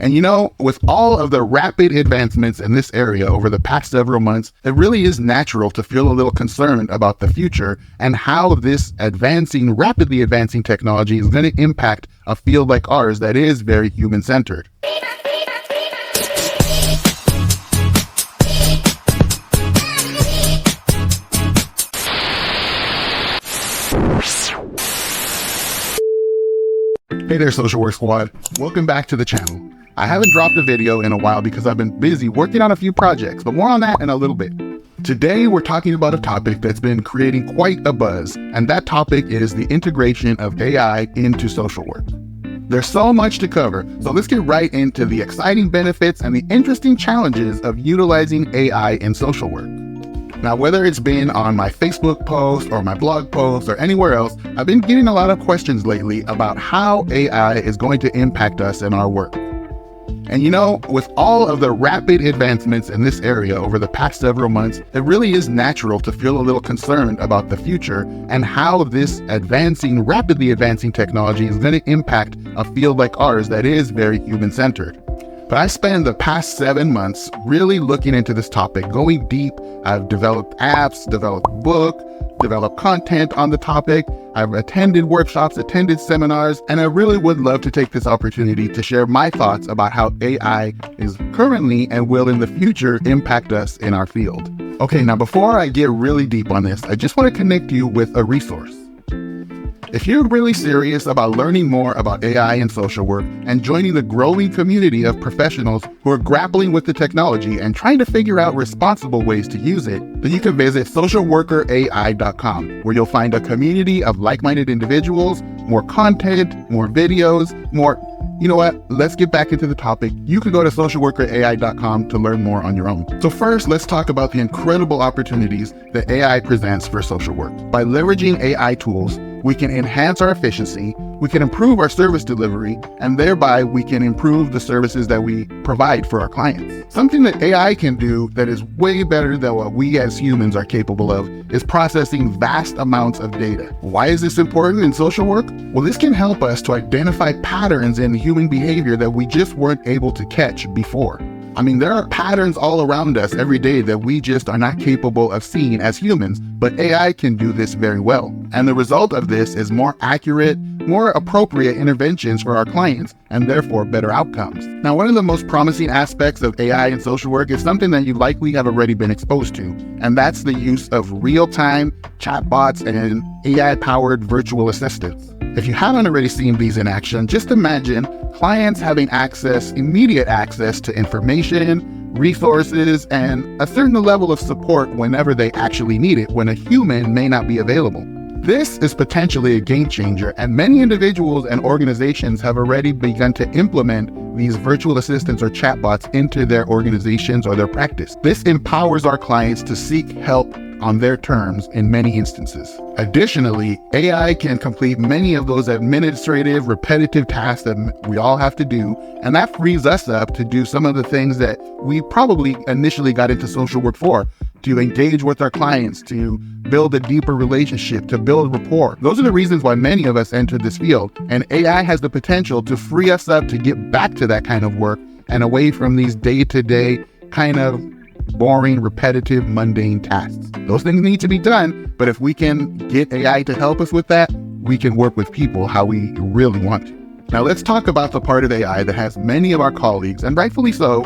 And with all of the rapid advancements in this area over the past several months, it really is natural to feel a little concerned about the future and how this rapidly advancing technology is going to impact a field like ours that is very human-centered. Hey there, Social Work Squad. Welcome back to the channel. I haven't dropped a video in a while because I've been busy working on a few projects, but more on that in a little bit. Today, we're talking about a topic that's been creating quite a buzz, and that topic is the integration of AI into social work. There's so much to cover, so let's get right into the exciting benefits and the interesting challenges of utilizing AI in social work. Now, whether it's been on my Facebook post or my blog post or anywhere else, I've been getting a lot of questions lately about how AI is going to impact us in our work. And with all of the rapid advancements in this area over the past several months, it really is natural to feel a little concerned about the future and how this rapidly advancing technology is going to impact a field like ours that is very human-centered. But I spent the past 7 months really looking into this topic, going deep. I've developed apps, developed books, developed content on the topic. I've attended workshops, attended seminars, and I really would love to take this opportunity to share my thoughts about how AI is currently and will in the future impact us in our field. Okay, now before I get really deep on this, I just want to connect you with a resource. If you're really serious about learning more about AI and social work and joining the growing community of professionals who are grappling with the technology and trying to figure out responsible ways to use it, then you can visit socialworkerai.com, where you'll find a community of like-minded individuals, more content, more videos, more... You know what? Let's get back into the topic. You can go to socialworkerai.com to learn more on your own. So first, let's talk about the incredible opportunities that AI presents for social work. By leveraging AI tools, we can enhance our efficiency, we can improve our service delivery, and thereby we can improve the services that we provide for our clients. Something that AI can do that is way better than what we as humans are capable of is processing vast amounts of data. Why is this important in social work? Well, this can help us to identify patterns in human behavior that we just weren't able to catch before. I mean, there are patterns all around us every day that we just are not capable of seeing as humans, but AI can do this very well. And the result of this is more accurate, more appropriate interventions for our clients, and therefore better outcomes. Now, one of the most promising aspects of AI in social work is something that you likely have already been exposed to, and that's the use of real-time chatbots and AI-powered virtual assistants. If you haven't already seen these in action, just imagine clients having immediate access to information, resources, and a certain level of support whenever they actually need it, when a human may not be available. This is potentially a game changer, and many individuals and organizations have already begun to implement these virtual assistants or chatbots into their organizations or their practice. This empowers our clients to seek help on their terms in many instances. Additionally, AI can complete many of those administrative, repetitive tasks that we all have to do, and that frees us up to do some of the things that we probably initially got into social work for, to engage with our clients, to build a deeper relationship, to build rapport. Those are the reasons why many of us entered this field, and AI has the potential to free us up to get back to that kind of work and away from these day-to-day kind of boring, repetitive, mundane tasks. Those things need to be done, but if we can get AI to help us with that, we can work with people how we really want to. Now let's talk about the part of AI that has many of our colleagues, and rightfully so,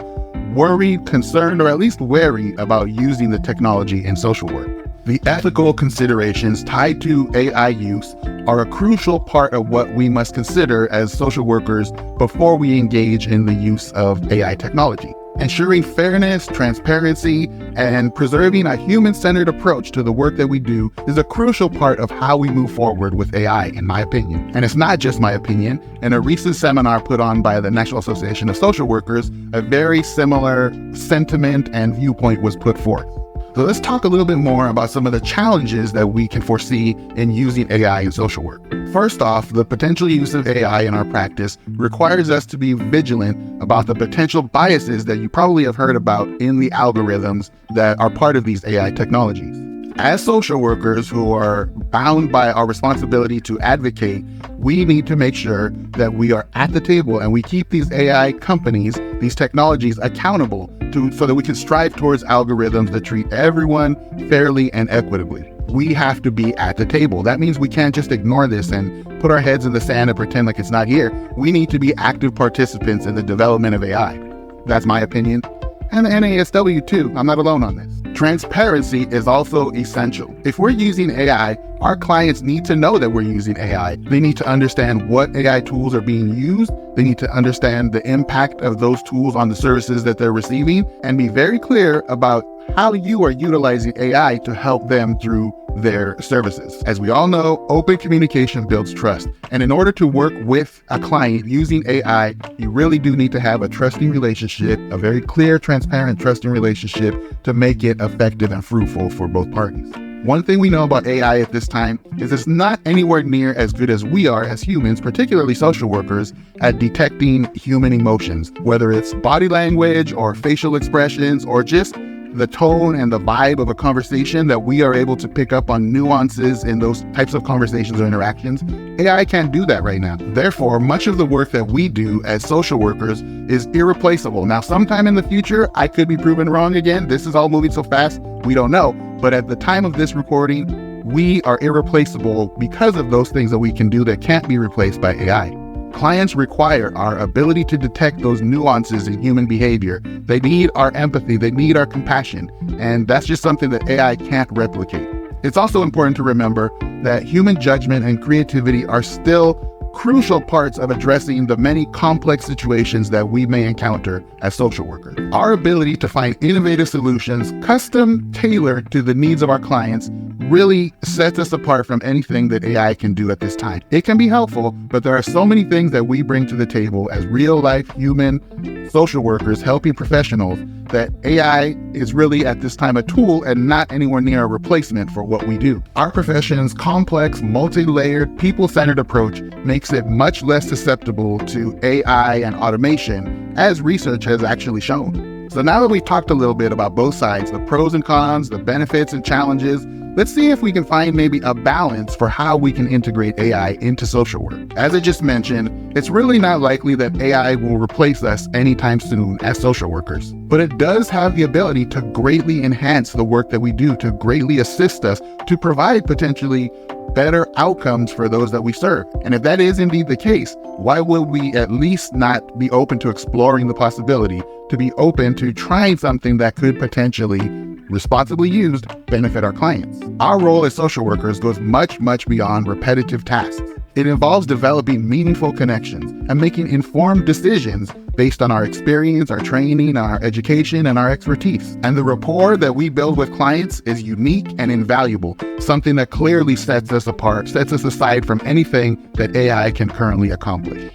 worried, concerned, or at least wary about using the technology in social work. The ethical considerations tied to AI use are a crucial part of what we must consider as social workers before we engage in the use of AI technology. Ensuring fairness, transparency, and preserving a human-centered approach to the work that we do is a crucial part of how we move forward with AI, in my opinion. And it's not just my opinion. In a recent seminar put on by the National Association of Social Workers, a very similar sentiment and viewpoint was put forth. So let's talk a little bit more about some of the challenges that we can foresee in using AI in social work. First off, the potential use of AI in our practice requires us to be vigilant about the potential biases that you probably have heard about in the algorithms that are part of these AI technologies. As social workers who are bound by our responsibility to advocate, we need to make sure that we are at the table and we keep these AI companies, these technologies accountable so that we can strive towards algorithms that treat everyone fairly and equitably. We have to be at the table. That means we can't just ignore this and put our heads in the sand and pretend like it's not here. We need to be active participants in the development of AI. That's my opinion. And the NASW too. I'm not alone on this. Transparency is also essential. If we're using AI, our clients need to know that we're using AI. They need to understand what AI tools are being used. They need to understand the impact of those tools on the services that they're receiving and be very clear about how you are utilizing AI to help them through their services. As we all know, open communication builds trust. And in order to work with a client using AI, you really do need to have a trusting relationship, a very clear, transparent, trusting relationship to make it effective and fruitful for both parties. One thing we know about AI at this time is it's not anywhere near as good as we are as humans, particularly social workers, at detecting human emotions, whether it's body language or facial expressions or just the tone and the vibe of a conversation, that we are able to pick up on nuances in those types of conversations or interactions. AI can't do that right now. Therefore, much of the work that we do as social workers is irreplaceable. Now, sometime in the future, I could be proven wrong again. This is all moving so fast, we don't know. But at the time of this recording, we are irreplaceable because of those things that we can do that can't be replaced by AI. Clients require our ability to detect those nuances in human behavior. They need our empathy, they need our compassion, and that's just something that AI can't replicate. It's also important to remember that human judgment and creativity are still crucial parts of addressing the many complex situations that we may encounter as social workers. Our ability to find innovative solutions custom tailored to the needs of our clients really sets us apart from anything that AI can do at this time. It can be helpful, but there are so many things that we bring to the table as real-life human social workers, helping professionals, that AI is really at this time a tool and not anywhere near a replacement for what we do. Our profession's complex, multi-layered, people-centered approach makes it much less susceptible to AI and automation, as research has actually shown. So now that we've talked a little bit about both sides, the pros and cons, the benefits and challenges, let's see if we can find maybe a balance for how we can integrate AI into social work. As I just mentioned, it's really not likely that AI will replace us anytime soon as social workers, but it does have the ability to greatly enhance the work that we do, to greatly assist us, to provide potentially better outcomes for those that we serve. And if that is indeed the case, why would we at least not be open to exploring the possibility, to be open to trying something that could potentially, responsibly used, benefit our clients? Our role as social workers goes much, much beyond repetitive tasks. It involves developing meaningful connections and making informed decisions based on our experience, our training, our education, and our expertise. And the rapport that we build with clients is unique and invaluable, something that clearly sets us apart, sets us aside from anything that AI can currently accomplish.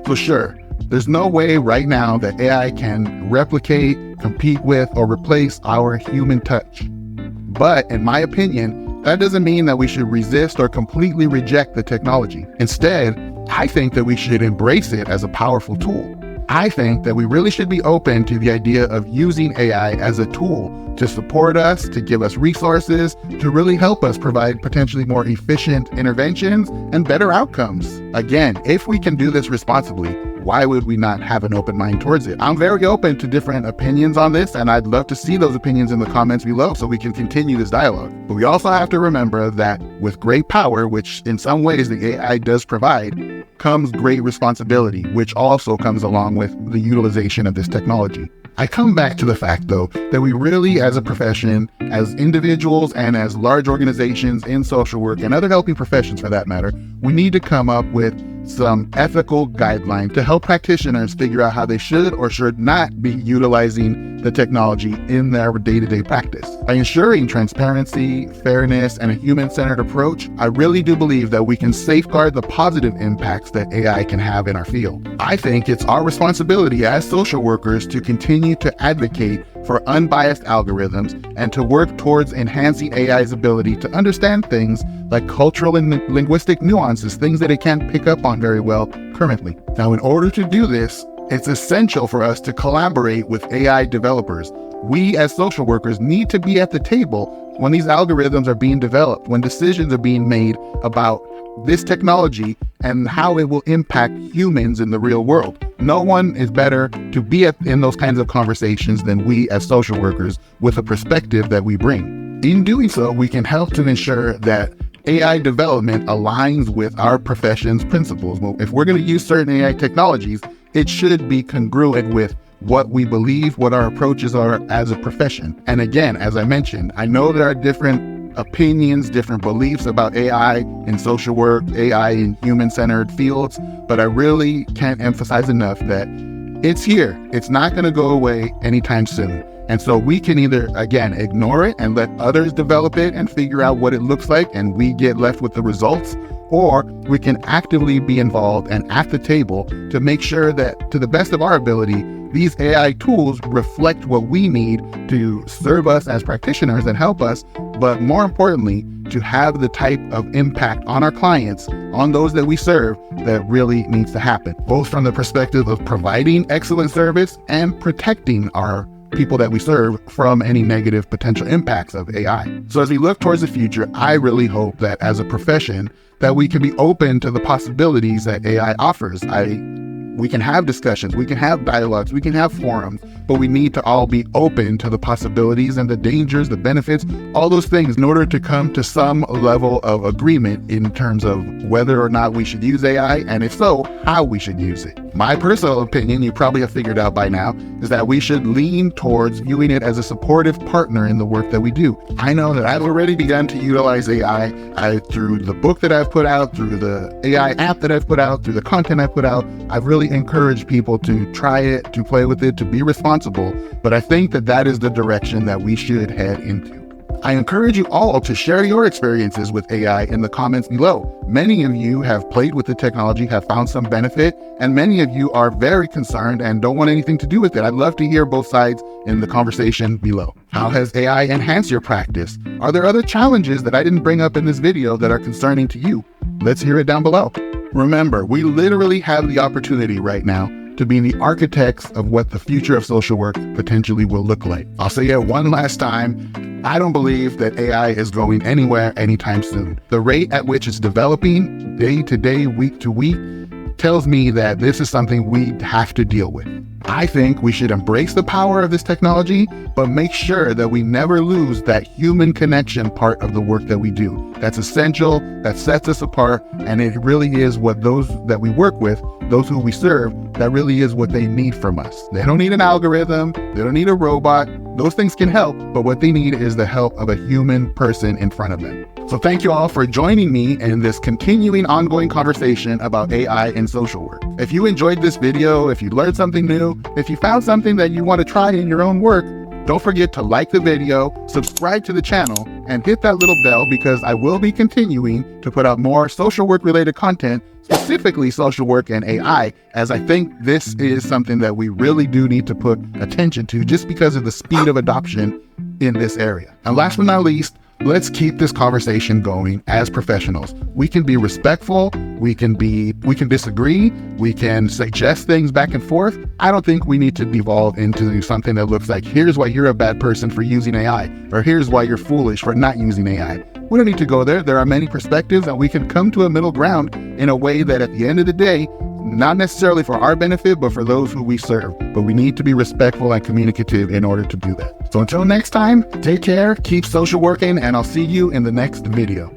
So sure, there's no way right now that AI can replicate, compete with, or replace our human touch. But in my opinion, that doesn't mean that we should resist or completely reject the technology. Instead, I think that we should embrace it as a powerful tool. I think that we really should be open to the idea of using AI as a tool to support us, to give us resources, to really help us provide potentially more efficient interventions and better outcomes. Again, if we can do this responsibly, why would we not have an open mind towards it? I'm very open to different opinions on this, and I'd love to see those opinions in the comments below so we can continue this dialogue. But we also have to remember that with great power, which in some ways the AI does provide, comes great responsibility, which also comes along with the utilization of this technology. I come back to the fact, though, that we really, as a profession, as individuals and as large organizations in social work and other helping professions for that matter, we need to come up with some ethical guidelines to help practitioners figure out how they should or should not be utilizing the technology in their day-to-day practice. By ensuring transparency, fairness, and a human-centered approach, I really do believe that we can safeguard the positive impacts that AI can have in our field. I think it's our responsibility as social workers to continue to advocate for unbiased algorithms and to work towards enhancing AI's ability to understand things like cultural and linguistic nuances, things that it can't pick up on very well currently. Now, in order to do this, It's essential for us to collaborate with AI developers. We as social workers need to be at the table when these algorithms are being developed, when decisions are being made about this technology and how it will impact humans in the real world. No one is better to be in those kinds of conversations than we as social workers with a perspective that we bring. In doing so, we can help to ensure that AI development aligns with our profession's principles. Well, if we're going to use certain AI technologies, it should be congruent with what we believe, what our approaches are as a profession. And again, as I mentioned, I know there are different opinions, different beliefs about AI in social work, AI in human-centered fields, but I really can't emphasize enough that it's here. It's not going to go away anytime soon. And so we can either, again, ignore it and let others develop it and figure out what it looks like, and we get left with the results, or we can actively be involved and at the table to make sure that, to the best of our ability, these AI tools reflect what we need to serve us as practitioners and help us, but more importantly, to have the type of impact on our clients, on those that we serve, that really needs to happen, both from the perspective of providing excellent service and protecting our people that we serve from any negative potential impacts of AI. So as we look towards the future, I really hope that as a profession, that we can be open to the possibilities that AI offers. We can have discussions, we can have dialogues, we can have forums, but we need to all be open to the possibilities and the dangers, the benefits, all those things in order to come to some level of agreement in terms of whether or not we should use AI, and if so, how we should use it. My personal opinion, you probably have figured out by now, is that we should lean towards viewing it as a supportive partner in the work that we do. I know that I've already begun to utilize AI through the book that I've put out, through the AI app that I've put out, through the content I've put out. I've really encouraged people to try it, to play with it, to be responsible, but I think that that is the direction that we should head into. I encourage you all to share your experiences with AI in the comments below. Many of you have played with the technology, have found some benefit, and many of you are very concerned and don't want anything to do with it. I'd love to hear both sides in the conversation below. How has AI enhanced your practice? Are there other challenges that I didn't bring up in this video that are concerning to you? Let's hear it down below. Remember, we literally have the opportunity right now to be the architects of what the future of social work potentially will look like. I'll say it one last time. I don't believe that AI is going anywhere anytime soon. The rate at which it's developing day to day, week to week, tells me that this is something we have to deal with. I think we should embrace the power of this technology, but make sure that we never lose that human connection part of the work that we do. That's essential, that sets us apart, and it really is what those that we work with, those who we serve, that really is what they need from us. They don't need an algorithm, they don't need a robot. Those things can help, but what they need is the help of a human person in front of them. So thank you all for joining me in this continuing ongoing conversation about AI in social work. If you enjoyed this video, if you learned something new, if you found something that you want to try in your own work, don't forget to like the video, subscribe to the channel, and hit that little bell, because I will be continuing to put out more social work related content, specifically social work and AI, as I think this is something that we really do need to put attention to just because of the speed of adoption in this area. And last but not least, let's keep this conversation going as professionals. We can be respectful, we can disagree, we can suggest things back and forth. I don't think we need to devolve into something that looks like, here's why you're a bad person for using AI, or here's why you're foolish for not using AI. We don't need to go there. There are many perspectives, and we can come to a middle ground in a way that at the end of the day, not necessarily for our benefit, but for those who we serve. But we need to be respectful and communicative in order to do that. So until next time, take care, keep social working, and I'll see you in the next video.